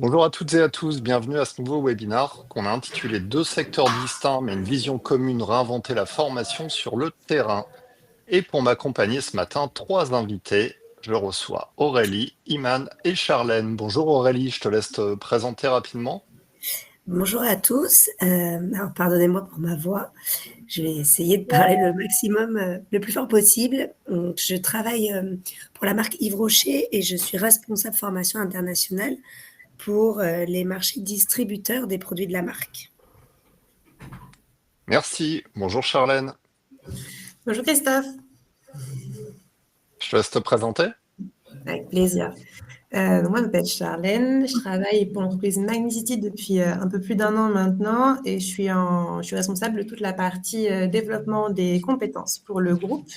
Bonjour à toutes et à tous, bienvenue à ce nouveau webinar qu'on a intitulé Deux secteurs distincts mais une vision commune, réinventer la formation sur le terrain. Et pour m'accompagner ce matin, trois invités. Je reçois Aurélie, Iman et Charlène. Bonjour Aurélie, je te laisse te présenter rapidement. Bonjour à tous. Alors pardonnez-moi pour ma voix. Je vais essayer de parler le maximum, le plus fort possible. Donc, je travaille pour la marque Yves Rocher et je suis responsable formation internationale pour les marchés distributeurs des produits de la marque. Merci, bonjour Charlène, Bonjour Christophe, je te laisse te présenter. avec plaisir. Moi, je m'appelle Charlène, je travaille pour l'entreprise Magnicity depuis un peu plus d'1 an maintenant et je suis responsable de toute la partie développement des compétences pour le groupe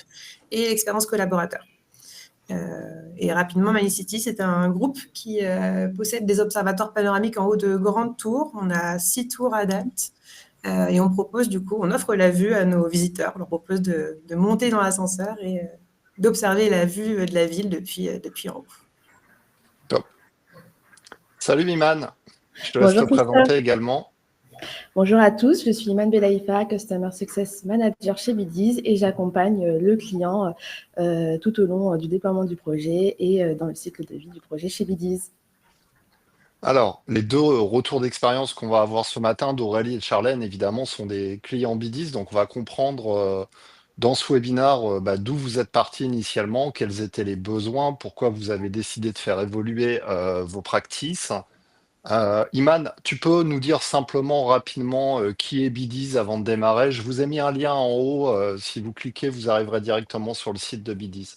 et l'expérience collaborateur. Et rapidement, Magnicity, c'est un groupe qui possède des observatoires panoramiques en haut de grandes tours. On a 6 tours à date. Et on propose du coup, on offre la vue à nos visiteurs. On leur propose de monter dans l'ascenseur et d'observer la vue de la ville depuis en haut. Top. Salut Iman, je te laisse te Bonjour Christophe, présenter également. bonjour à tous, je suis Iman Belaïfa, Customer Success Manager chez Bidiz et j'accompagne le client tout au long du déploiement du projet et dans le cycle de vie du projet chez Bidiz. Alors, les deux retours d'expérience qu'on va avoir ce matin d'Aurélie et de Charlène, évidemment, sont des clients Bidis. Donc, on va comprendre dans ce webinaire d'où vous êtes parti initialement, quels étaient les besoins, pourquoi vous avez décidé de faire évoluer vos practices. Iman, tu peux nous dire simplement, rapidement, qui est Bidis avant de démarrer. Je vous ai mis un lien en haut. Si vous cliquez, vous arriverez directement sur le site de Bidis.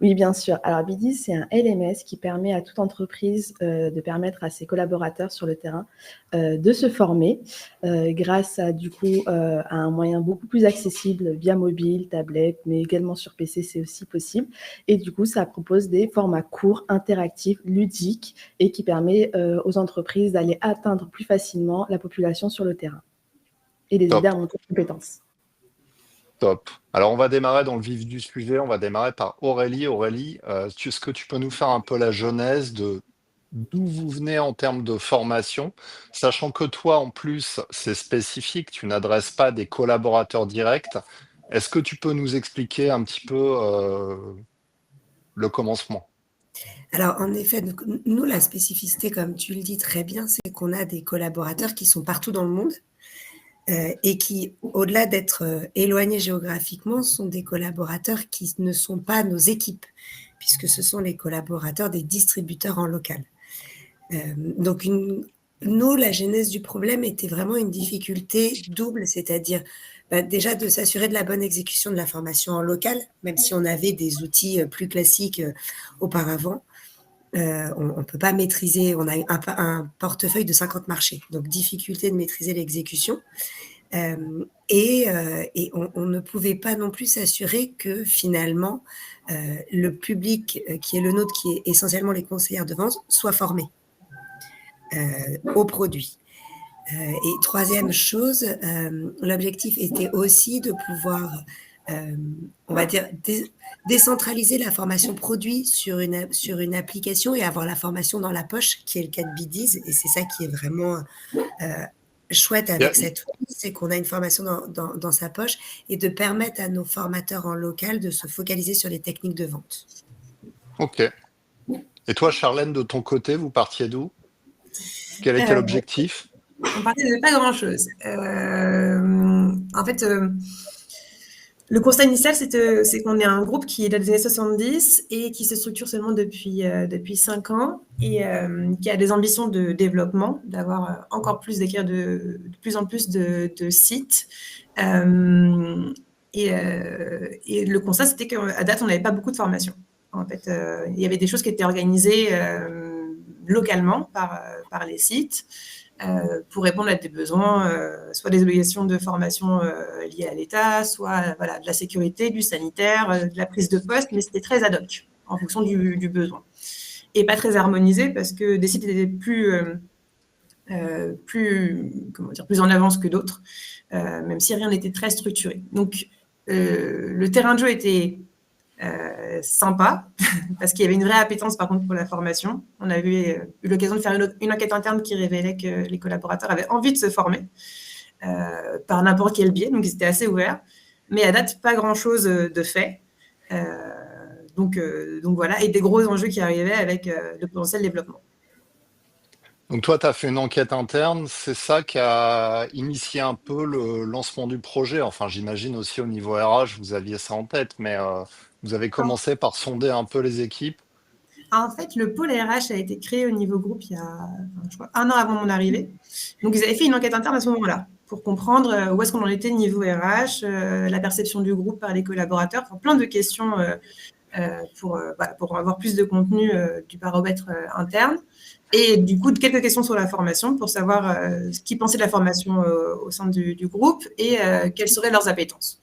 Oui, bien sûr. Alors, Bidiz, c'est un LMS qui permet à toute entreprise de permettre à ses collaborateurs sur le terrain de se former grâce à, du coup, à un moyen beaucoup plus accessible via mobile, tablette, mais également sur PC, c'est aussi possible. Et du coup, ça propose des formats courts, interactifs, ludiques et qui permet aux entreprises d'aller atteindre plus facilement la population sur le terrain et les aider Top. à monter en compétences. Top. Alors, on va démarrer dans le vif du sujet. On va démarrer par Aurélie. Aurélie, est-ce que tu peux nous faire un peu la genèse de d'où vous venez en termes de formation, sachant que toi, en plus, c'est spécifique, tu n'adresses pas des collaborateurs directs. Est-ce que tu peux nous expliquer un petit peu le commencement? Alors en effet, donc, nous, la spécificité, comme tu le dis très bien, c'est qu'on a des collaborateurs qui sont partout dans le monde. Et qui, au-delà d'être éloignés géographiquement, sont des collaborateurs qui ne sont pas nos équipes, puisque ce sont les collaborateurs des distributeurs en local. Donc, nous, la genèse du problème était vraiment une difficulté double, c'est-à-dire déjà de s'assurer de la bonne exécution de la formation en local, même si on avait des outils plus classiques auparavant. On ne peut pas maîtriser, on a un portefeuille de 50 marchés, donc difficulté de maîtriser l'exécution. Et on ne pouvait pas non plus s'assurer que finalement le public qui est le nôtre, qui est essentiellement les conseillères de vente, soit formé aux produits. Et troisième chose, l'objectif était aussi de pouvoir, on va dire, décentraliser la formation produit sur une application et avoir la formation dans la poche, qui est le cas de Bidiz. Et c'est ça qui est vraiment chouette Il y a- avec cette outil, c'est qu'on a une formation dans sa poche et de permettre à nos formateurs en local de se focaliser sur les techniques de vente. Ok. Et toi, Charlène, de ton côté, vous partiez d'où? Quel était Euh, l'objectif? on partait de pas grand-chose. En fait, le constat initial, c'est qu'on est un groupe qui est dans les années 70 et qui se structure seulement depuis 5 ans et qui a des ambitions de développement, d'avoir encore plus, d'écrire de plus en plus de sites. Et le constat, c'était qu'à date, on n'avait pas beaucoup de formations. En fait, il y avait des choses qui étaient organisées localement par les sites. Pour répondre à des besoins, soit des obligations de formation liées à l'État, soit voilà, de la sécurité, du sanitaire, de la prise de poste, mais c'était très ad hoc en fonction du besoin. Et pas très harmonisé parce que des sites étaient plus en avance que d'autres, même si rien n'était très structuré. Donc, le terrain de jeu était sympa, parce qu'il y avait une vraie appétence par contre pour la formation. On avait eu l'occasion de faire une enquête interne qui révélait que les collaborateurs avaient envie de se former par n'importe quel biais, donc ils étaient assez ouverts. Mais à date, pas grand-chose de fait. Donc voilà, et des gros enjeux qui arrivaient avec le potentiel développement. Donc toi, tu as fait une enquête interne, c'est ça qui a initié un peu le lancement du projet. Enfin, j'imagine aussi au niveau RH, vous aviez ça en tête, mais vous avez commencé par sonder un peu les équipes. En fait, le pôle RH a été créé au niveau groupe il y a, je crois, 1 an avant mon arrivée. Donc, ils avaient fait une enquête interne à ce moment-là pour comprendre où est-ce qu'on en était niveau RH, la perception du groupe par les collaborateurs, enfin, plein de questions pour avoir plus de contenu du baromètre interne. Et du coup, quelques questions sur la formation pour savoir ce qu'ils pensaient de la formation au sein du groupe et quelles seraient leurs appétences.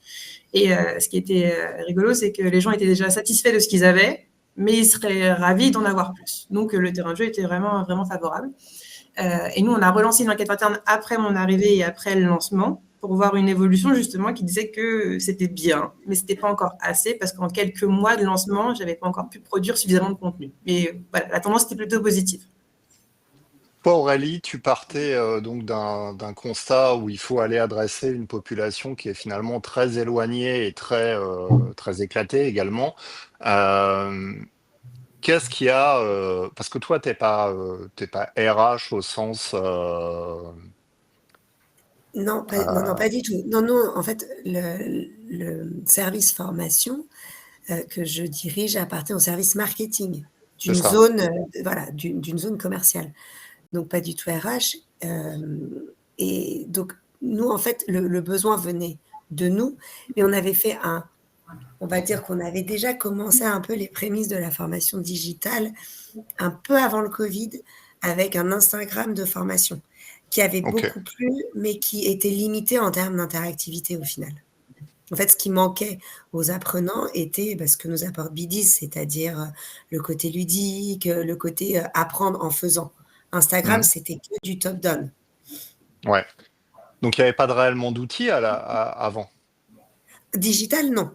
Et ce qui était rigolo, c'est que les gens étaient déjà satisfaits de ce qu'ils avaient, mais ils seraient ravis d'en avoir plus. Donc, le terrain de jeu était vraiment, vraiment favorable. Et nous, on a relancé une enquête interne après mon arrivée et après le lancement pour voir une évolution justement qui disait que c'était bien, mais ce n'était pas encore assez parce qu'en quelques mois de lancement, je n'avais pas encore pu produire suffisamment de contenu. Mais voilà, la tendance était plutôt positive. Toi, Aurélie, tu partais donc d'un constat où il faut aller adresser une population qui est finalement très éloignée et très éclatée également. Euh, Qu'est-ce qu'il y a parce que toi, t'es pas RH au sens Non, non, euh, pas du tout. Non, non, en fait, le service formation que je dirige appartient au service marketing c'est d'une ça. zone, voilà, d'une zone commerciale. Donc pas du tout RH. Et donc nous, en fait, le besoin venait de nous, mais on avait fait on va dire qu'on avait déjà commencé un peu les prémices de la formation digitale un peu avant le Covid avec un Instagram de formation qui avait Ok. beaucoup plu, mais qui était limité en termes d'interactivité au final. En fait, ce qui manquait aux apprenants était ce que nous apporte Bidis, c'est-à-dire le côté ludique, le côté apprendre en faisant. Instagram, Hmm. c'était que du top-down. Ouais. Donc il n'y avait pas de réellement d'outils avant. Digital, non.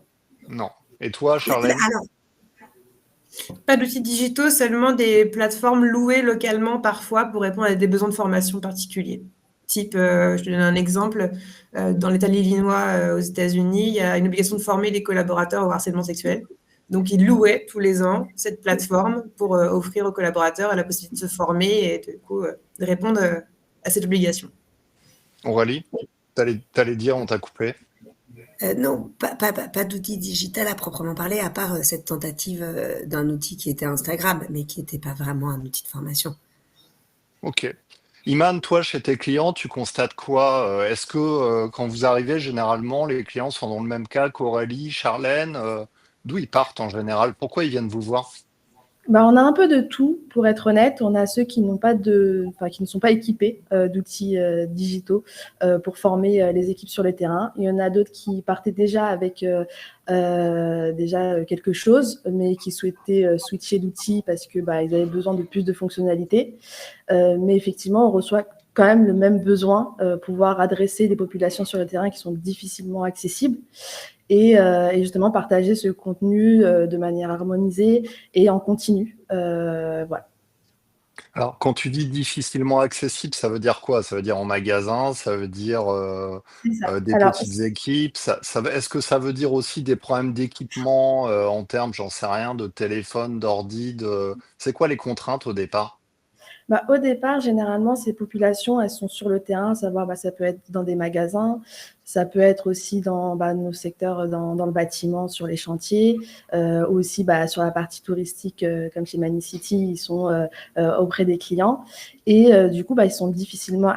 Non. Et toi, Charlène? Alors, Pas d'outils digitaux, seulement des plateformes louées localement parfois pour répondre à des besoins de formation particuliers. Type, je te donne un exemple, dans l'État de l'Illinois, aux États-Unis, il y a une obligation de former les collaborateurs au harcèlement sexuel. Donc, ils louaient tous les ans cette plateforme pour offrir aux collaborateurs la possibilité de se former et du coup, de répondre à cette obligation. Aurélie? T'allais dire, on t'a coupé. non, pas d'outil digital à proprement parler, à part cette tentative d'un outil qui était Instagram, mais qui n'était pas vraiment un outil de formation. Ok. Iman, toi, chez tes clients, tu constates quoi? Est-ce que quand vous arrivez, généralement, les clients sont dans le même cas qu'Aurélie, Charlène? D'où ils partent en général? Pourquoi ils viennent vous voir? Bah, on a un peu de tout, pour être honnête. On a ceux qui n'ont pas qui ne sont pas équipés d'outils digitaux pour former les équipes sur le terrain. Il y en a d'autres qui partaient déjà avec déjà quelque chose, mais qui souhaitaient switcher d'outils parce que ils avaient besoin de plus de fonctionnalités. Mais effectivement, on reçoit quand même le même besoin, pouvoir adresser des populations sur le terrain qui sont difficilement accessibles. Et justement partager ce contenu de manière harmonisée et en continu. Voilà. Alors, quand tu dis difficilement accessible, ça veut dire quoi? Ça veut dire en magasin, ça veut dire C'est ça. des Alors, petites équipes. Est-ce que ça veut dire aussi des problèmes d'équipement en termes, j'en sais rien, de téléphone, d'ordi, C'est quoi les contraintes au départ? au départ, généralement, ces populations, elles sont sur le terrain, à savoir, ça peut être dans des magasins, ça peut être aussi dans nos secteurs, dans le bâtiment, sur les chantiers, aussi sur la partie touristique, comme chez Manicity, ils sont auprès des clients. Et du coup, ils sont difficilement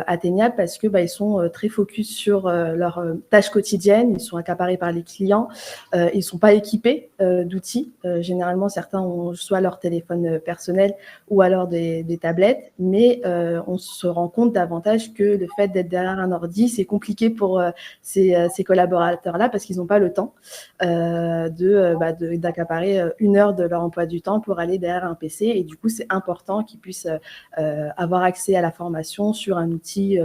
atteignables parce que ils sont très focus sur leurs tâches quotidiennes, ils sont accaparés par les clients, ils ne sont pas équipés d'outils. Généralement, certains ont soit leur téléphone personnel ou alors des tablettes, mais on se rend compte davantage que le fait d'être derrière un ordi, c'est compliqué pour ces collaborateurs-là parce qu'ils n'ont pas le temps d'accaparer 1 heure de leur emploi du temps pour aller derrière un PC. Et du coup, c'est important qu'ils puissent avoir accès à la formation sur un outil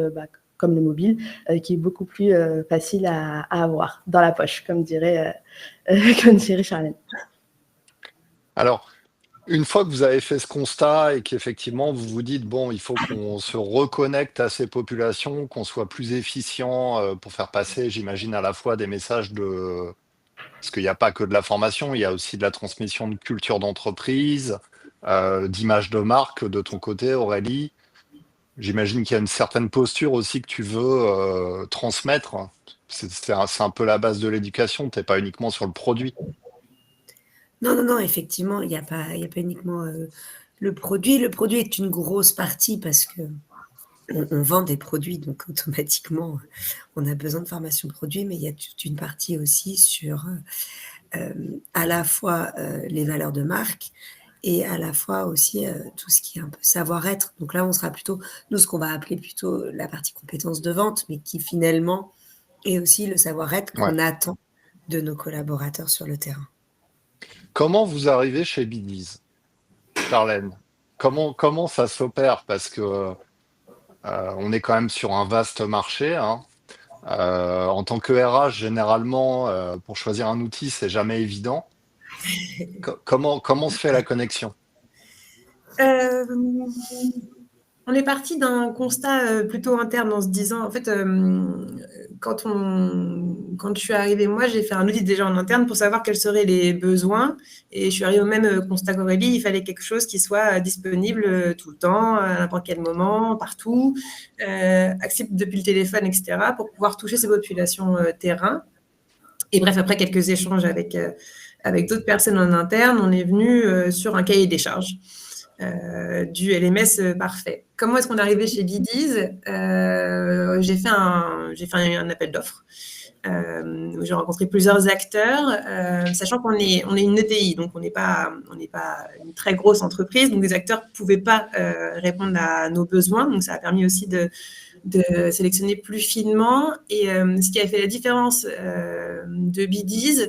comme le mobile, qui est beaucoup plus facile à avoir dans la poche, comme dirait Charlène. Alors, une fois que vous avez fait ce constat et qu'effectivement vous vous dites, bon, il faut qu'on se reconnecte à ces populations, qu'on soit plus efficient pour faire passer, j'imagine, à la fois des messages de... Parce qu'il n'y a pas que de la formation, il y a aussi de la transmission de culture d'entreprise, d'image de marque de ton côté, Aurélie. J'imagine qu'il y a une certaine posture aussi que tu veux transmettre. C'est un peu la base de l'éducation, tu n'es pas uniquement sur le produit. Non, effectivement, il n'y a pas uniquement le produit. Le produit est une grosse partie parce que on vend des produits, donc automatiquement, on a besoin de formation de produits, mais il y a toute une partie aussi sur à la fois les valeurs de marque et à la fois aussi tout ce qui est un peu savoir-être. Donc là, on sera plutôt, nous, ce qu'on va appeler plutôt la partie compétences de vente, mais qui finalement est aussi le savoir-être Ouais. qu'on attend de nos collaborateurs sur le terrain. Comment vous arrivez chez Biddies, Charlène? Comment ça s'opère? Parce que on est quand même sur un vaste marché, hein. En tant que RH, généralement, pour choisir un outil, c'est jamais évident. Comment se fait la connexion? Euh, On est parti d'un constat plutôt interne en se disant, en fait, quand je suis arrivée, moi, j'ai fait un audit déjà en interne pour savoir quels seraient les besoins. Et je suis arrivée au même constat qu'Aurélie, il fallait quelque chose qui soit disponible tout le temps, à n'importe quel moment, partout, accessible depuis le téléphone, etc., pour pouvoir toucher ces populations terrain. Et bref, après quelques échanges avec d'autres personnes en interne, on est venu sur un cahier des charges. Du LMS parfait. Comment est-ce qu'on est arrivé chez Biddies? J'ai fait un appel d'offres où j'ai rencontré plusieurs acteurs, sachant qu'on est une ETI, donc on n'est pas une très grosse entreprise, donc les acteurs ne pouvaient pas répondre à nos besoins, donc ça a permis aussi de sélectionner plus finement. Et ce qui a fait la différence de Biddies,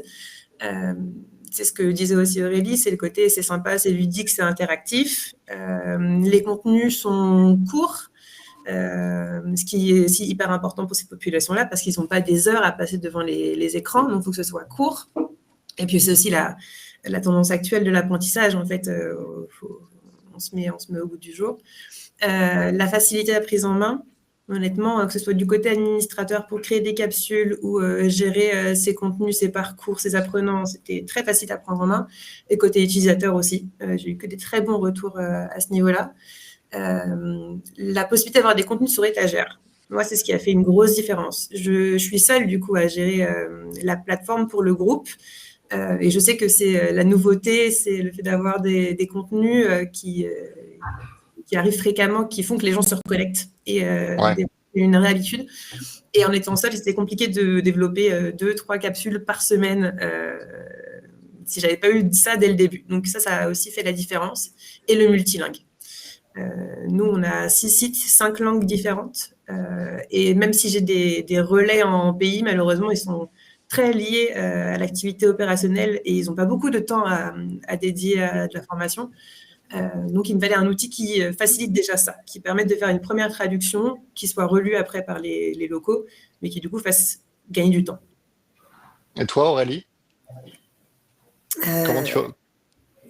c'est ce que disait aussi Aurélie, c'est le côté c'est sympa, c'est ludique, c'est interactif. Les contenus sont courts, ce qui est aussi hyper important pour ces populations-là parce qu'ils n'ont pas des heures à passer devant les écrans, donc il faut que ce soit court. Et puis c'est aussi la tendance actuelle de l'apprentissage, en fait, on se met au bout du jour. La facilité de la prise en main. Honnêtement, que ce soit du côté administrateur pour créer des capsules ou gérer ses contenus, ses parcours, ses apprenants, c'était très facile à prendre en main. Et côté utilisateur aussi, j'ai eu que des très bons retours à ce niveau-là. La possibilité d'avoir des contenus sur étagère. Moi, c'est ce qui a fait une grosse différence. Je suis seule, du coup, à gérer la plateforme pour le groupe. Et je sais que c'est la nouveauté, c'est le fait d'avoir des contenus qui arrivent fréquemment, qui font que les gens se reconnectent et une réhabitude. Et en étant seule, c'était compliqué de développer 2-3 capsules par semaine si j'avais pas eu ça dès le début. Donc ça a aussi fait la différence. Et le multilingue. Nous, on a 6 sites, 5 langues différentes. Et même si j'ai des relais en pays, malheureusement, ils sont très liés à l'activité opérationnelle et ils n'ont pas beaucoup de temps à dédier à de la formation. Donc, il me fallait un outil qui facilite déjà ça, qui permette de faire une première traduction, qui soit relue après par les locaux, mais qui du coup fasse gagner du temps. Et toi, Aurélie, comment tu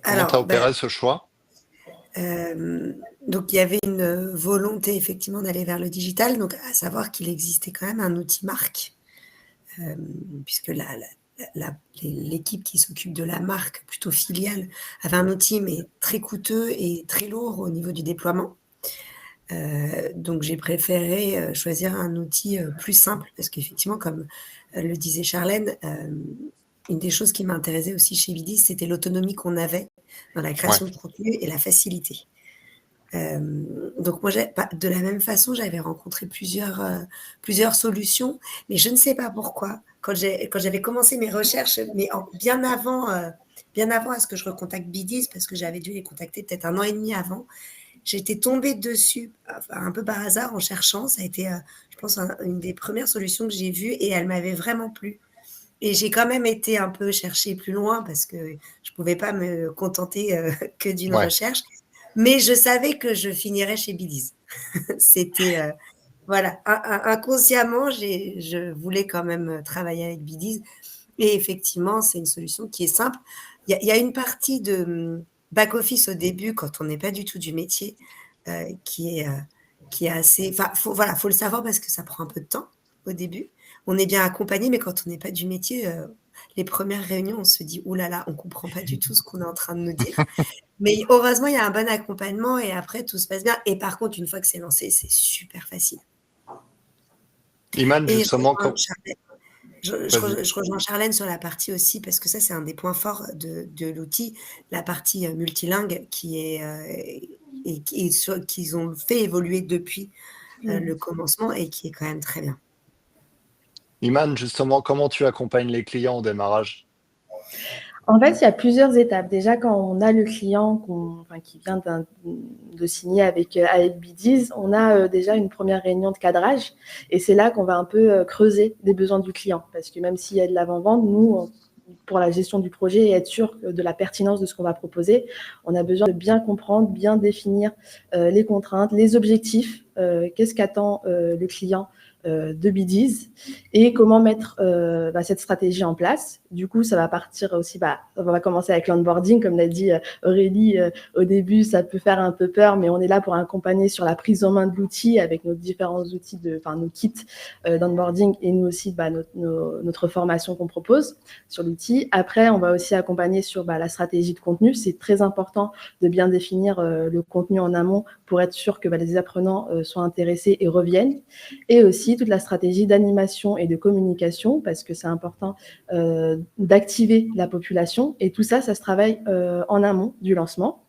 as opéré ce choix? Donc, il y avait une volonté effectivement d'aller vers le digital, donc à savoir qu'il existait quand même un outil marque, puisque l'équipe qui s'occupe de la marque, plutôt filiale, avait un outil mais très coûteux et très lourd au niveau du déploiement. Donc j'ai préféré choisir un outil plus simple parce qu'effectivement, comme le disait Charlène, une des choses qui m'intéressait aussi chez Biddies, c'était l'autonomie qu'on avait dans la création de contenu et la facilité. Donc moi, de la même façon, j'avais rencontré plusieurs solutions, mais je ne sais pas pourquoi. Quand j'avais commencé mes recherches, mais bien avant à ce que je recontacte Biddies, parce que j'avais dû les contacter peut-être 1 an et demi avant, j'étais tombée dessus un peu par hasard en cherchant. Ça a été, je pense, une des premières solutions que j'ai vues et elle m'avait vraiment plu. Et j'ai quand même été un peu chercher plus loin parce que je ne pouvais pas me contenter que d'une recherche. Mais je savais que je finirais chez Biddies. C'était Voilà, inconsciemment, je voulais quand même travailler avec Bidis. Et effectivement, c'est une solution qui est simple. Il y a une partie de back-office au début, quand on n'est pas du tout du métier, qui est assez... Enfin, voilà, faut le savoir parce que ça prend un peu de temps au début. On est bien accompagné, mais quand on n'est pas du métier, les premières réunions, on se dit, ouh là là, on ne comprend pas du tout ce qu'on est en train de nous dire. Mais heureusement, il y a un bon accompagnement et après, tout se passe bien. Et par contre, une fois que c'est lancé, c'est super facile. Iman, Et justement, vas-y. je rejoins Charlène sur la partie aussi, parce que ça, c'est un des points forts de l'outil, la partie multilingue qu'ils ont fait évoluer depuis le commencement et qui est quand même très bien. Iman, justement, comment tu accompagnes les clients au démarrage? En fait, il y a plusieurs étapes. Déjà, quand on a le client qui vient de signer avec Bidis, on a déjà une première réunion de cadrage et c'est là qu'on va un peu creuser les besoins du client. Parce que même s'il y a de l'avant-vente, nous, pour la gestion du projet et être sûr de la pertinence de ce qu'on va proposer, on a besoin de bien comprendre, bien définir les contraintes, les objectifs, qu'est-ce qu'attend le client de Bidis et comment mettre cette stratégie en place. Du coup, ça va partir aussi, on va commencer avec l'onboarding, comme l'a dit Aurélie, au début, ça peut faire un peu peur, mais on est là pour accompagner sur la prise en main de l'outil avec nos différents outils, nos kits d'onboarding et nous aussi notre formation qu'on propose sur l'outil. Après, on va aussi accompagner sur la stratégie de contenu. C'est très important de bien définir le contenu en amont pour être sûr que les apprenants soient intéressés et reviennent. Et aussi toute la stratégie d'animation et de communication, parce que c'est important d'activer la population. Et tout ça, ça se travaille en amont du lancement.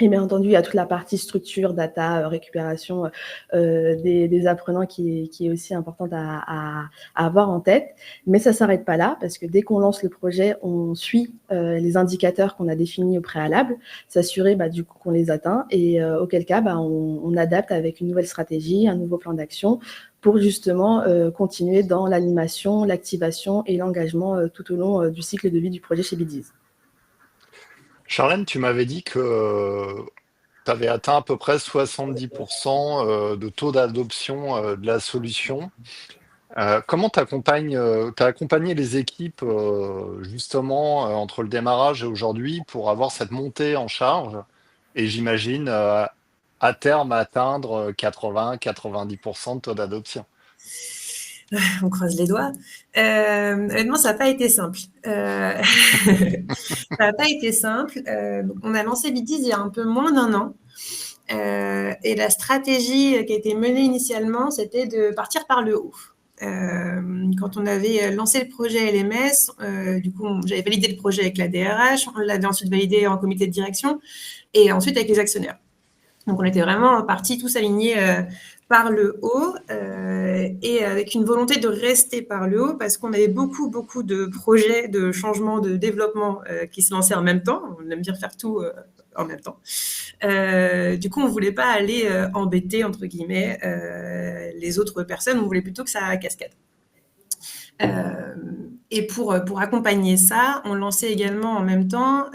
Et bien entendu, il y a toute la partie structure, data, récupération des apprenants qui est aussi importante à avoir en tête. Mais ça ne s'arrête pas là, parce que dès qu'on lance le projet, on suit les indicateurs qu'on a définis au préalable, s'assurer du coup qu'on les atteint, et auquel cas, on adapte avec une nouvelle stratégie, un nouveau plan d'action, pour justement continuer dans l'animation, l'activation et l'engagement tout au long du cycle de vie du projet chez Bidis. Charlène, tu m'avais dit que tu avais atteint à peu près 70% de taux d'adoption de la solution. Comment tu as accompagné les équipes justement entre le démarrage et aujourd'hui pour avoir cette montée en charge et j'imagine à terme atteindre 80-90% de taux d'adoption? On croise les doigts. Honnêtement, ça n'a pas été simple. Ça n'a pas été simple. On a lancé Bidis il y a un peu moins d'un an. Et la stratégie qui a été menée initialement, c'était de partir par le haut. Quand on avait lancé le projet LMS, du coup, j'avais validé le projet avec la DRH, on l'avait ensuite validé en comité de direction et ensuite avec les actionnaires. Donc, on était vraiment partis tous alignés par le haut et avec une volonté de rester par le haut parce qu'on avait beaucoup de projets de changement, de développement qui se lançaient en même temps. On aime bien faire tout en même temps. Du coup, on ne voulait pas aller embêter, entre guillemets, les autres personnes. On voulait plutôt que ça cascade. Et pour accompagner ça, on lançait également en même temps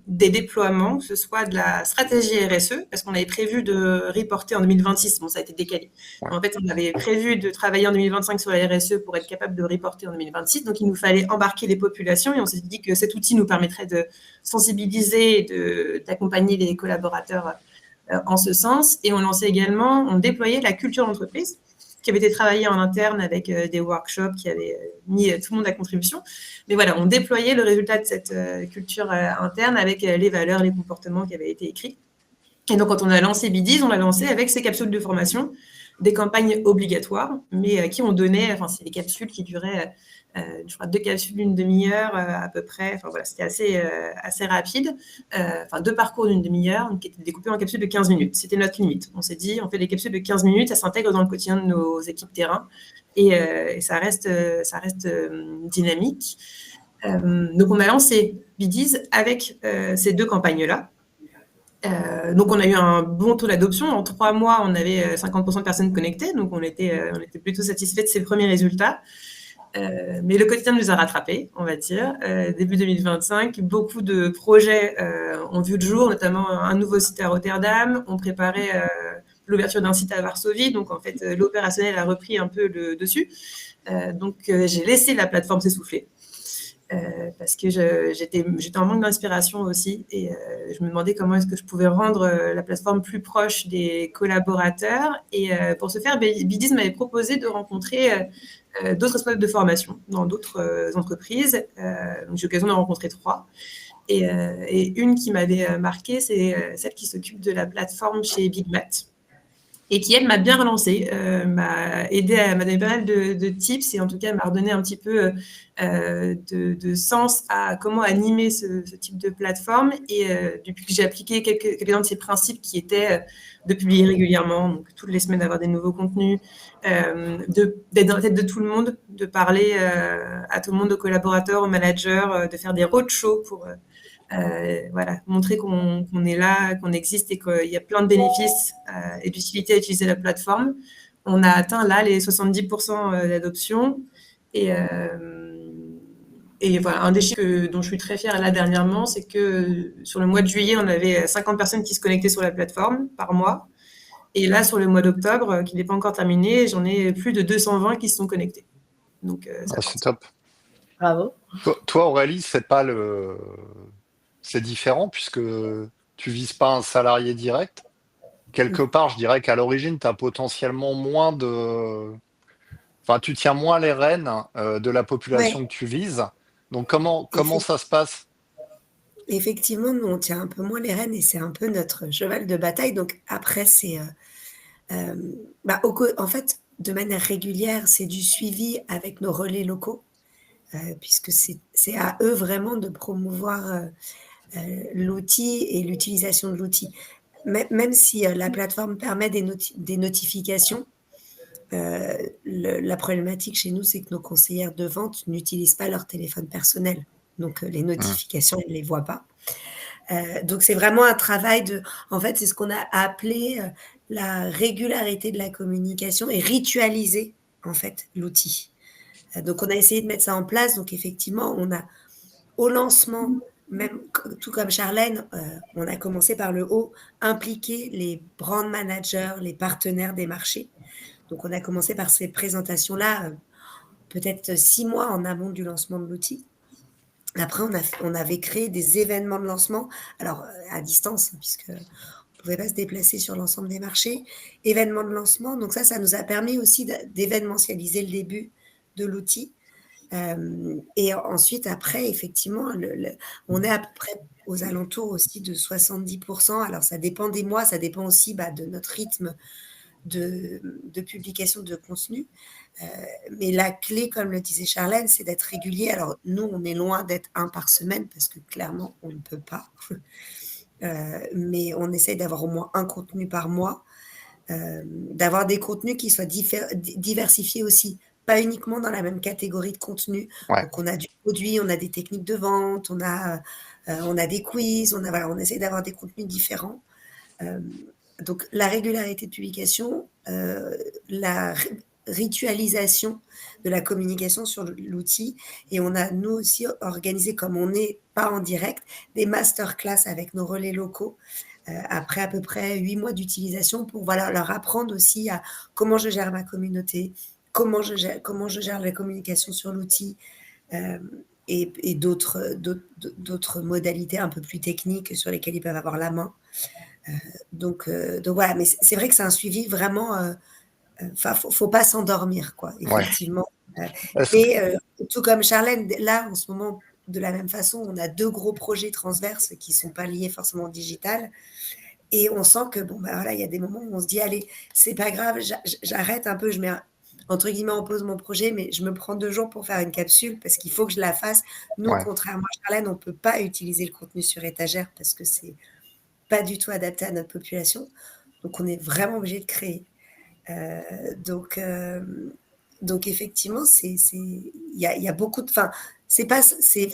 des déploiements, que ce soit de la stratégie RSE, parce qu'on avait prévu de reporter en 2026. Bon, ça a été décalé. Ouais. En fait, on avait prévu de travailler en 2025 sur la RSE pour être capable de reporter en 2026. Donc, il nous fallait embarquer les populations et on s'est dit que cet outil nous permettrait de sensibiliser et d'accompagner les collaborateurs en ce sens. Et on déployait la culture d'entreprise qui avait été travaillé en interne avec des workshops qui avaient mis tout le monde à contribution. Mais voilà, on déployait le résultat de cette culture interne avec les valeurs, les comportements qui avaient été écrits. Et donc, quand on a lancé Bidis, on l'a lancé avec ces capsules de formation, des campagnes obligatoires, mais qui ont donné, c'est des capsules qui duraient, je crois, 2 capsules d'une demi-heure à peu près. Enfin, voilà, c'était assez rapide. 2 parcours d'une demi-heure, qui étaient découpés en capsules de 15 minutes. C'était notre limite. On s'est dit, on fait des capsules de 15 minutes, ça s'intègre dans le quotidien de nos équipes terrain et ça reste dynamique. Donc, on a lancé Bidis avec ces 2 campagnes-là. Donc, on a eu un bon taux d'adoption. En 3 mois, on avait 50% de personnes connectées. Donc, on était plutôt satisfaits de ces premiers résultats. Mais le quotidien nous a rattrapés, on va dire. Début 2025, beaucoup de projets ont vu le jour, notamment un nouveau site à Rotterdam. On préparait l'ouverture d'un site à Varsovie. Donc, en fait, l'opérationnel a repris un peu le dessus. Donc, j'ai laissé la plateforme s'essouffler. Parce que j'étais en manque d'inspiration aussi et je me demandais comment est-ce que je pouvais rendre la plateforme plus proche des collaborateurs. Et pour ce faire, Bidis m'avait proposé de rencontrer d'autres responsables de formation dans d'autres entreprises. Donc j'ai eu l'occasion d'en rencontrer 3. Et une qui m'avait marquée, c'est celle qui s'occupe de la plateforme chez Big Mat. Et qui, elle, m'a bien relancée, m'a donné pas mal de tips et en tout cas m'a redonné un petit peu de sens à comment animer ce type de plateforme. Et depuis que j'ai appliqué quelques-uns de ces principes qui étaient de publier régulièrement, donc toutes les semaines avoir des nouveaux contenus, d'être dans la tête de tout le monde, de parler à tout le monde, aux collaborateurs, aux managers, de faire des roadshows pour voilà, montrer qu'on est là, qu'on existe et qu'il y a plein de bénéfices et d'utilité à utiliser la plateforme. On a atteint là les 70% d'adoption. Et voilà, un des chiffres dont je suis très fière là dernièrement, c'est que sur le mois de juillet, on avait 50 personnes qui se connectaient sur la plateforme par mois. Et là, sur le mois d'octobre, qui n'est pas encore terminé, j'en ai plus de 220 qui se sont connectés. Donc, c'est top. Bravo. Toi, Aurélie, c'est différent puisque tu vises pas un salarié direct. Quelque part, je dirais qu'à l'origine, tu as potentiellement moins de... Enfin, tu tiens moins les rênes de la population Ouais, que tu vises. Donc, comment ça se passe? effectivement, nous, on tient un peu moins les rênes et c'est un peu notre cheval de bataille. Donc après, c'est en fait, de manière régulière, c'est du suivi avec nos relais locaux, puisque c'est à eux vraiment de promouvoir l'outil et l'utilisation de l'outil. Même si la plateforme permet des notifications, la problématique chez nous, c'est que nos conseillères de vente n'utilisent pas leur téléphone personnel. Donc, les Hum. notifications, elles ne les voient pas. Donc, c'est vraiment un travail de... En fait, c'est ce qu'on a appelé la régularité de la communication et ritualiser, en fait, l'outil. Donc, on a essayé de mettre ça en place. Donc, effectivement, on a, au lancement, même tout comme Charlène, on a commencé par le haut, impliquer les brand managers, les partenaires des marchés. Donc, on a commencé par ces présentations-là, peut-être 6 mois en amont du lancement de l'outil. Après, on avait créé des événements de lancement, alors à distance, puisque on ne pouvait pas se déplacer sur l'ensemble des marchés. Événements de lancement, donc ça nous a permis aussi d'événementialiser le début de l'outil. Et ensuite, après, effectivement, on est à peu près aux alentours aussi de 70%. Alors, ça dépend des mois, ça dépend aussi de notre rythme de publication de contenu. Mais la clé, comme le disait Charlène, c'est d'être régulier. Alors, nous, on est loin d'être un par semaine parce que clairement, on ne peut pas. Mais on essaye d'avoir au moins un contenu par mois, d'avoir des contenus qui soient diversifiés aussi, pas uniquement dans la même catégorie de contenu. Ouais. Donc, on a du produit, on a des techniques de vente, on a des quiz, on essaie d'avoir des contenus différents. Donc, la régularité de publication, la ritualisation de la communication sur l'outil. Et on a, nous aussi, organisé, comme on n'est pas en direct, des masterclass avec nos relais locaux après à peu près 8 mois d'utilisation pour leur apprendre aussi à comment je gère ma communauté, comment je gère la communication sur l'outil et d'autres modalités un peu plus techniques sur lesquelles ils peuvent avoir la main. Donc voilà, mais c'est vrai que c'est un suivi vraiment. Faut pas s'endormir, quoi, Ouais. effectivement. Est-ce que- Et tout comme Charlène, là, en ce moment, de la même façon, on a 2 gros projets transverses qui sont pas liés forcément au digital. Et on sent que, voilà, il y a des moments où on se dit, allez, c'est pas grave, j'arrête un peu, je mets entre guillemets en pause mon projet, mais je me prends 2 jours pour faire une capsule parce qu'il faut que je la fasse. Nous, Ouais. contrairement à Charlène, on peut pas utiliser le contenu sur étagère parce que c'est pas du tout adapté à notre population. Donc, on est vraiment obligé de créer. Euh, donc, euh, donc effectivement, il y a beaucoup de. Enfin,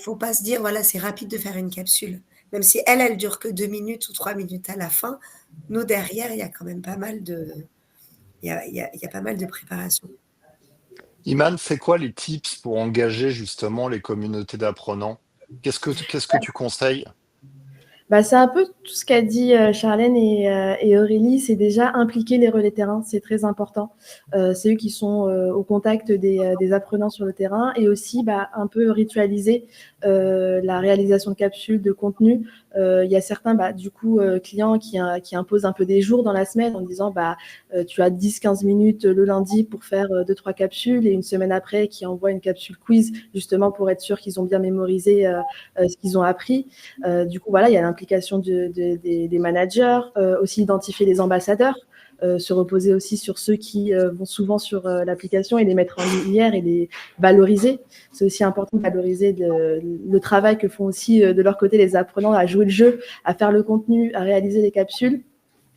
faut pas se dire, voilà, c'est rapide de faire une capsule. Même si elle dure que 2 minutes ou 3 minutes à la fin, nous, derrière, il y a quand même pas mal de. Il y a pas mal de préparation. Iman, c'est quoi les tips pour engager justement les communautés d'apprenants? Qu'est-ce que tu conseilles? Bah, c'est un peu tout ce qu'a dit Charlène et Aurélie, c'est déjà impliquer les relais terrain, c'est très important. C'est eux qui sont au contact des apprenants sur le terrain et aussi bah, un peu ritualiser la réalisation de capsules, de contenu. Il y a certains bah, du coup clients qui imposent un peu des jours dans la semaine en disant bah, tu as 10-15 minutes le lundi pour faire 2-3 capsules et une semaine après qui envoient une capsule quiz justement pour être sûr qu'ils ont bien mémorisé ce qu'ils ont appris. Du coup, voilà, il y a l'implication des managers, aussi identifier les ambassadeurs, se reposer aussi sur ceux qui vont souvent sur l'application et les mettre en lumière et les valoriser. C'est aussi important de valoriser le travail que font aussi de leur côté les apprenants à jouer le jeu, à faire le contenu, à réaliser les capsules,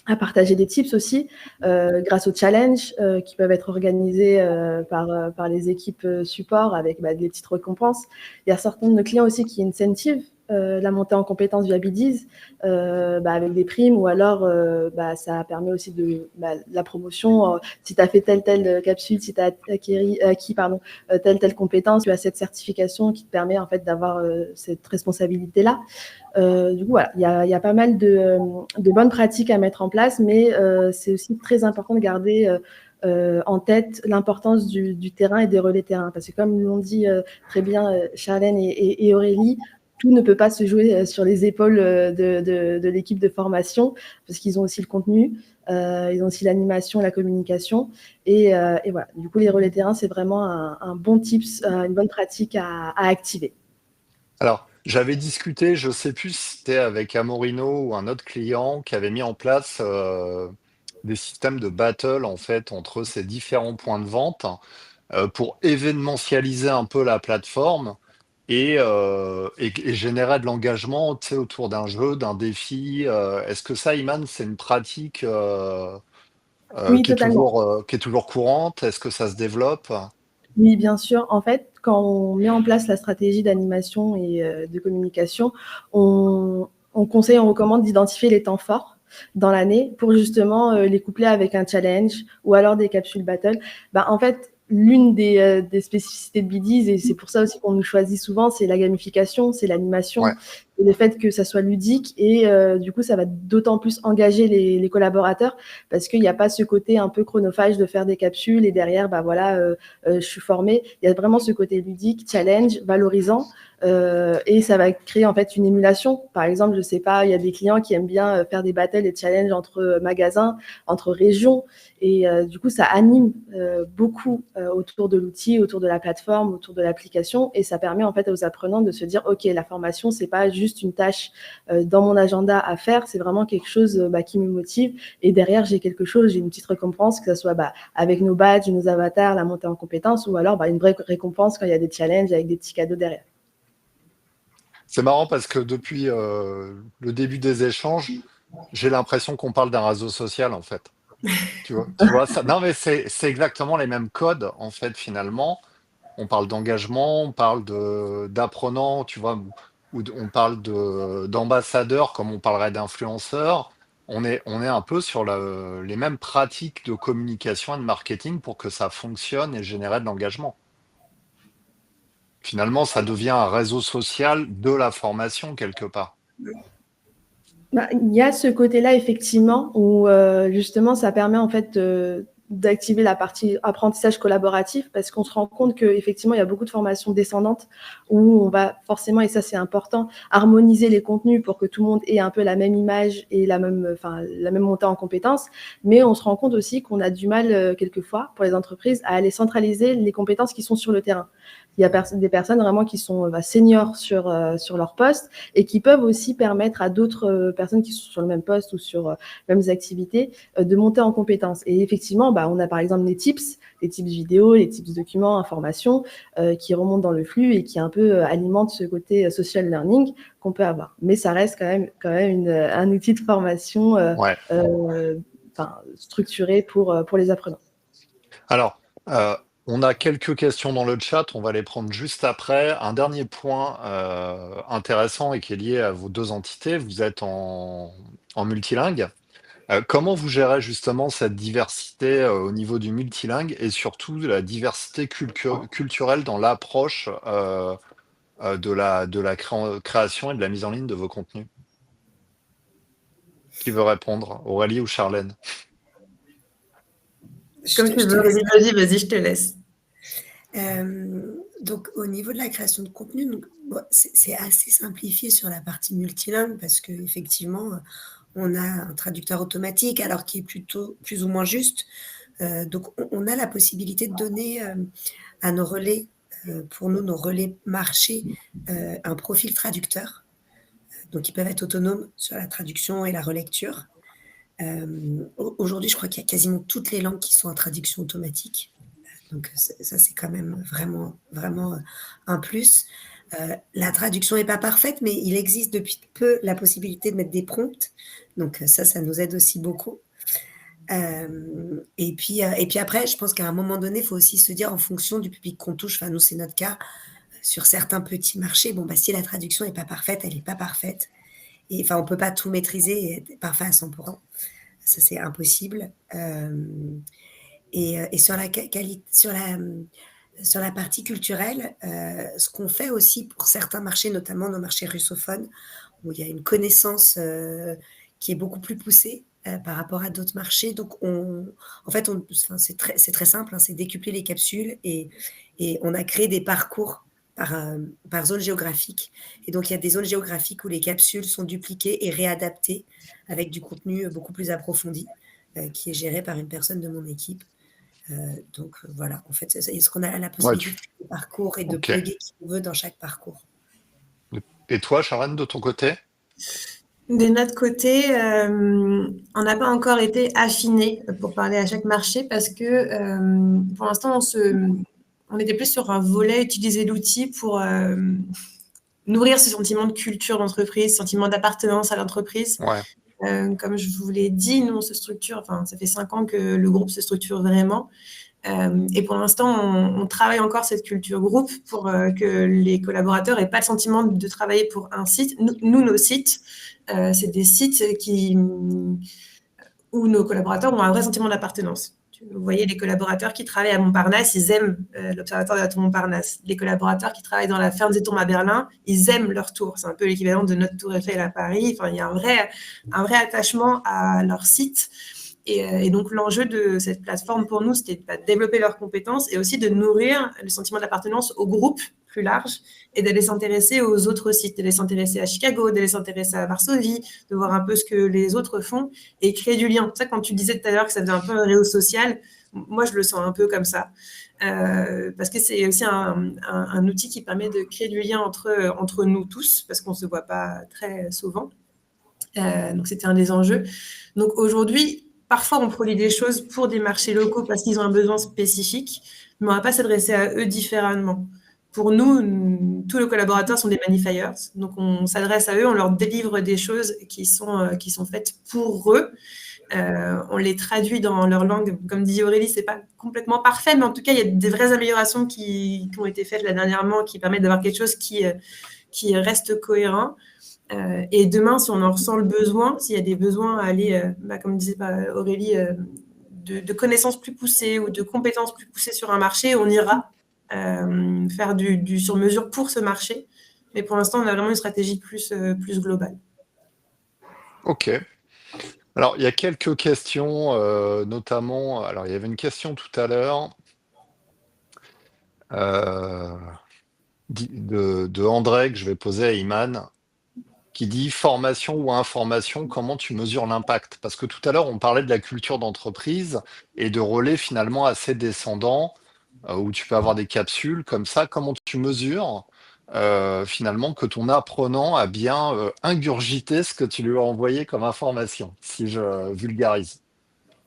à partager des tips aussi grâce aux challenges qui peuvent être organisés par les équipes support avec bah, des petites récompenses. Il y a certains de nos clients aussi qui incentivent la montée en compétences via Bidiz bah, avec des primes ou alors bah, ça permet aussi de la promotion. Si tu as fait telle capsule, si tu as acquis telle compétence, tu as cette certification qui te permet en fait d'avoir cette responsabilité-là. Du coup, voilà, il y a pas mal de bonnes pratiques à mettre en place, mais c'est aussi très important de garder en tête l'importance du terrain et des relais terrain. Parce que comme l'ont dit très bien Charlène et Aurélie, tout ne peut pas se jouer sur les épaules de l'équipe de formation, parce qu'ils ont aussi le contenu, ils ont aussi l'animation, la communication. Et voilà, du coup, les relais terrain, c'est vraiment un bon tips, une bonne pratique à activer. Alors, j'avais discuté, je sais plus si c'était avec Amorino ou un autre client qui avait mis en place des systèmes de battle en fait entre ces différents points de vente pour événementialiser un peu la plateforme et générer de l'engagement, tu sais, autour d'un jeu, d'un défi. Est-ce que ça, Iman, c'est une pratique Oui, totalement. qui est toujours courante? Est-ce que ça se développe? Oui, bien sûr. En fait, quand on met en place la stratégie d'animation et de communication, on conseille, on recommande d'identifier les temps forts dans l'année pour justement les coupler avec un challenge ou alors des capsules battle. Bah, en fait, l'une des spécificités de Bidiz, et c'est pour ça aussi qu'on nous choisit souvent, c'est la gamification, c'est l'animation, Ouais. et le fait que ça soit ludique. Et du coup, ça va d'autant plus engager les collaborateurs parce qu'il n'y a pas ce côté un peu chronophage de faire des capsules et derrière, bah voilà, je suis formée. Il y a vraiment ce côté ludique, challenge, valorisant. Et ça va créer en fait une émulation. Par exemple, je sais pas, il y a des clients qui aiment bien faire des battles et challenges entre magasins, entre régions, et du coup, ça anime beaucoup autour de l'outil, autour de la plateforme, autour de l'application, et ça permet en fait aux apprenants de se dire, ok, la formation, c'est pas juste une tâche dans mon agenda à faire, c'est vraiment quelque chose qui me motive. Et derrière, j'ai quelque chose, j'ai une petite récompense, que ce soit avec nos badges, nos avatars, la montée en compétences, ou alors une vraie récompense quand il y a des challenges avec des petits cadeaux derrière. C'est marrant parce que depuis le début des échanges, j'ai l'impression qu'on parle d'un réseau social en fait. Tu vois ça? Non, mais c'est exactement les mêmes codes en fait finalement. On parle d'engagement, on parle d'apprenants, tu vois, on parle d'ambassadeurs comme on parlerait d'influenceurs. On est un peu sur les mêmes pratiques de communication et de marketing pour que ça fonctionne et générer de l'engagement. Finalement, ça devient un réseau social de la formation quelque part. Bah, il y a ce côté-là, effectivement, où justement, ça permet en fait d'activer la partie apprentissage collaboratif parce qu'on se rend compte qu'effectivement, il y a beaucoup de formations descendantes où on va forcément, et ça c'est important, harmoniser les contenus pour que tout le monde ait un peu la même image et la même montée en compétences. Mais on se rend compte aussi qu'on a du mal, quelquefois, pour les entreprises, à aller centraliser les compétences qui sont sur le terrain. Il y a des personnes vraiment qui sont seniors sur leur poste et qui peuvent aussi permettre à d'autres personnes qui sont sur le même poste ou sur les mêmes activités de monter en compétences. Et effectivement, on a par exemple les tips vidéo, les tips documents, informations qui remontent dans le flux et qui un peu alimentent ce côté social learning qu'on peut avoir. Mais ça reste quand même un outil de formation Ouais. structuré pour les apprenants. Alors, on a quelques questions dans le chat, on va les prendre juste après. Un dernier point intéressant et qui est lié à vos deux entités, vous êtes en multilingue. Comment vous gérez justement cette diversité au niveau du multilingue et surtout de la diversité culturelle dans l'approche de la création et de la mise en ligne de vos contenus? Qui veut répondre? Aurélie ou Charlène? Comme tu Je te veux, laisse. vas-y, je te laisse. Donc, au niveau de la création de contenu, donc, bon, c'est assez simplifié sur la partie multilingue parce qu'effectivement, on a un traducteur automatique, alors qui est plutôt plus ou moins juste. Donc, on a la possibilité de donner à nos relais, pour nous, nos relais marchés, un profil traducteur. Donc, ils peuvent être autonomes sur la traduction et la relecture. Aujourd'hui, je crois qu'il y a quasiment toutes les langues qui sont en traduction automatique. Donc, ça, c'est quand même vraiment, vraiment un plus. La traduction n'est pas parfaite, mais il existe depuis peu la possibilité de mettre des prompts. Donc, ça nous aide aussi beaucoup. Et puis après, je pense qu'à un moment donné, il faut aussi se dire en fonction du public qu'on touche, enfin nous c'est notre cas, sur certains petits marchés, bon bah si la traduction n'est pas parfaite, elle n'est pas parfaite. Et enfin on peut pas tout maîtriser et être parfait à 100%. Ça c'est impossible. Et sur sur la partie culturelle, ce qu'on fait aussi pour certains marchés, notamment nos marchés russophones, où il y a une connaissance qui est beaucoup plus poussée par rapport à d'autres marchés. Donc, en fait, enfin, c'est très simple, hein, c'est décupler les capsules et on a créé des parcours par zone géographique. Et donc, il y a des zones géographiques où les capsules sont dupliquées et réadaptées avec du contenu beaucoup plus approfondi qui est géré par une personne de mon équipe. Voilà, en fait, est-ce qu'on a la Ouais, possibilité de créer des parcours et de ok. plugger qui on veut dans chaque parcours? Et toi, Charlène, de ton côté? De notre côté, on n'a pas encore été affiné pour parler à chaque marché parce que pour l'instant, on était plus sur un volet utiliser l'outil pour nourrir ce sentiment de culture d'entreprise, sentiment d'appartenance à l'entreprise. Ouais. Comme je vous l'ai dit, nous, on se structure, enfin, ça fait 5 ans que le groupe se structure vraiment. Et pour l'instant, on travaille encore cette culture groupe pour que les collaborateurs n'aient pas le sentiment de travailler pour un site. Nous nos sites, c'est des sites où nos collaborateurs ont un vrai sentiment d'appartenance. Vous voyez, les collaborateurs qui travaillent à Montparnasse, ils aiment l'Observatoire de la Tour Montparnasse. Les collaborateurs qui travaillent dans la ferme des Tombes à Berlin, ils aiment leur tour. C'est un peu l'équivalent de notre tour Eiffel à Paris. Enfin, il y a un vrai attachement à leur site. Et donc, l'enjeu de cette plateforme pour nous, c'était de développer leurs compétences et aussi de nourrir le sentiment d'appartenance au groupe plus large et d'aller s'intéresser aux autres sites, d'aller s'intéresser à Chicago, d'aller s'intéresser à Varsovie, de voir un peu ce que les autres font et créer du lien. C'est ça, quand tu disais tout à l'heure que ça faisait un peu un réseau social, moi, je le sens un peu comme ça. Parce que c'est aussi un outil qui permet de créer du lien entre nous tous, parce qu'on ne se voit pas très souvent. Donc, c'était un des enjeux. Donc, aujourd'hui, parfois, on produit des choses pour des marchés locaux parce qu'ils ont un besoin spécifique, mais on ne va pas s'adresser à eux différemment. Pour nous, tous les collaborateurs sont des magnifiers. Donc, on s'adresse à eux, on leur délivre des choses qui sont faites pour eux. On les traduit dans leur langue. Comme dit Aurélie, ce n'est pas complètement parfait, mais en tout cas, il y a des vraies améliorations qui ont été faites là dernièrement qui permettent d'avoir quelque chose qui reste cohérent. Et demain, si on en ressent le besoin, s'il y a des besoins à aller, comme disait Aurélie, de connaissances plus poussées ou de compétences plus poussées sur un marché, on ira faire du sur-mesure pour ce marché. Mais pour l'instant, on a vraiment une stratégie plus globale. Ok. Alors, il y a quelques questions, notamment. Alors, il y avait une question tout à l'heure de André que je vais poser à Iman, qui dit formation ou information, comment tu mesures l'impact? Parce que tout à l'heure, on parlait de la culture d'entreprise et de relais finalement assez descendants, où tu peux avoir des capsules comme ça. Comment tu mesures finalement que ton apprenant a bien ingurgité ce que tu lui as envoyé comme information, si je vulgarise?